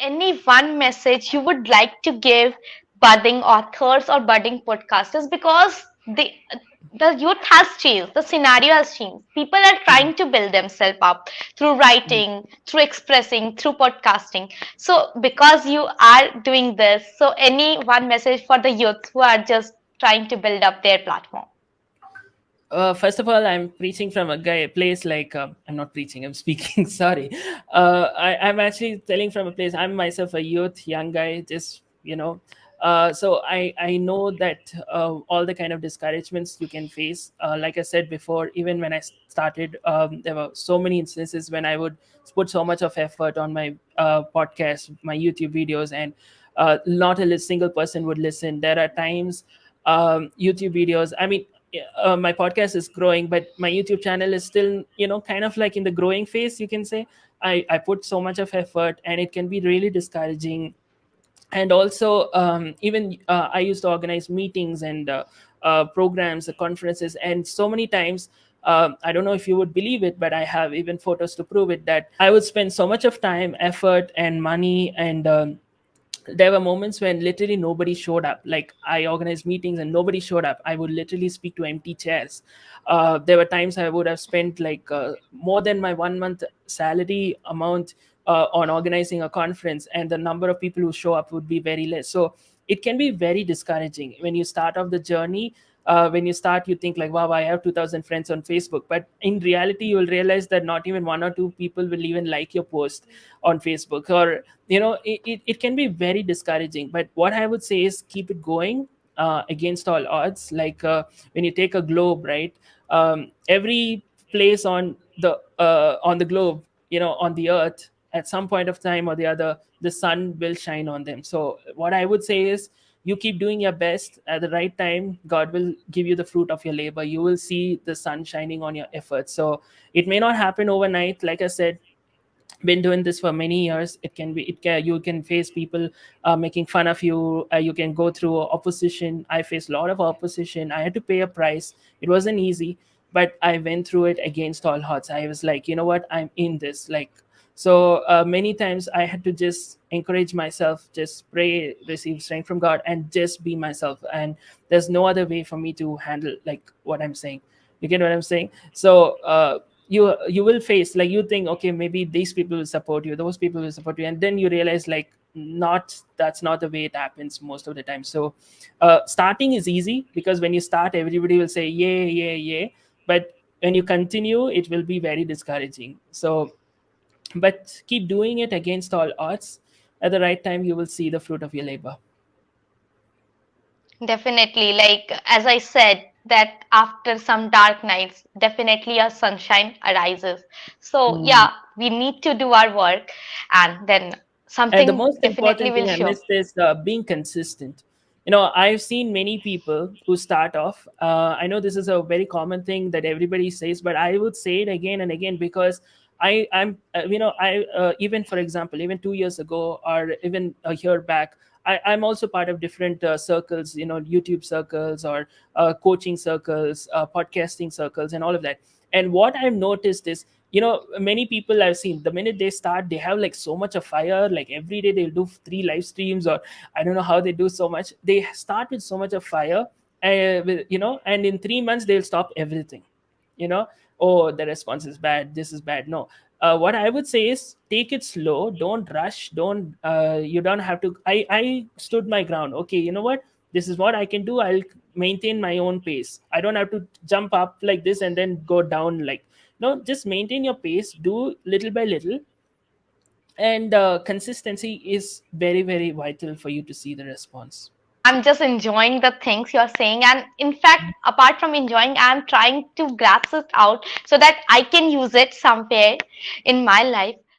any one message you would like to give budding authors or budding podcasters, because the youth has changed, the scenario has changed. People are Mm, trying to build themselves up through mm. writing, through expressing, through podcasting. So because you are doing this, so any one message for the youth who are just trying to build up their platform? First of all, I'm preaching from a place like I'm not preaching. I'm speaking. Sorry, I'm actually telling from a place. I'm myself a youth, young guy. Just so I know that all the kind of discouragements you can face. Like I said before, even when I started, there were so many instances when I would put so much of effort on my podcast, my YouTube videos, and not a single person would listen. There are times YouTube videos. I mean, my podcast is growing, but my YouTube channel is still, kind of like in the growing phase, you can say. I put so much of effort, and it can be really discouraging. And also, even I used to organize meetings and programs, conferences, and so many times. I don't know if you would believe it, but I have even photos to prove it that I would spend so much of time, effort, and money, and there were moments when literally nobody showed up. Like, I organized meetings and nobody showed up. I would literally speak to empty chairs. There were times I would have spent like more than my 1 month salary amount on organizing a conference, and the number of people who show up would be very less. So it can be very discouraging when you start off the journey. When you start, you think like, wow, I have 2,000 friends on Facebook, but in reality you will realize that not even one or two people will even like your post on Facebook. Or it can be very discouraging. But what I would say is keep it going against all odds. Like, when you take a globe, right? Every place on the globe, on the earth, at some point of time or the other, the sun will shine on them. So what I would say is, you keep doing your best. At the right time, God will give you the fruit of your labor. You will see the sun shining on your efforts. So it may not happen overnight. Like I said, been doing this for many years. You can face people making fun of you. You can go through opposition. I faced a lot of opposition. I had to pay a price. It wasn't easy, but I went through it against all odds. I was like, you know what, I'm in this. Like, so many times I had to just encourage myself, just pray, receive strength from God, and just be myself. And there's no other way for me to handle like what I'm saying. You get what I'm saying? So you will face, like, you think, okay, maybe these people will support you, those people will support you, and then you realize like, not that's not the way it happens most of the time. So starting is easy, because when you start, everybody will say yay, yay, yay. But when you continue, it will be very discouraging. So, but keep doing it against all odds. At the right time, you will see the fruit of your labor. Definitely, like as I said, that after some dark nights, definitely a sunshine arises. So Mm. yeah, we need to do our work, and then And the something most definitely important will thing I show. missed is being consistent. I've seen many people who start off. I know this is a very common thing that everybody says, but I would say it again and again, because even for example, even 2 years ago, or even a year back, I'm also part of different circles, YouTube circles, or coaching circles, podcasting circles, and all of that. And what I've noticed is, many people I've seen, the minute they start, they have like so much of fire. Like, every day they'll do 3 live streams, or I don't know how they do so much. They start with so much of fire, and in 3 months they'll stop everything. you know oh, the response is bad, this is bad. No, what I would say is, take it slow, don't rush, don't you don't have to. I stood my ground. Okay, you know what, this is what I can do. I'll maintain my own pace. I don't have to jump up like this and then go down. Like, no, just maintain your pace, do little by little. And consistency is very, very vital for you to see the response. I'm just enjoying the things you're saying, and in fact, apart from enjoying, I'm trying to grasp it out so that I can use it somewhere in my life.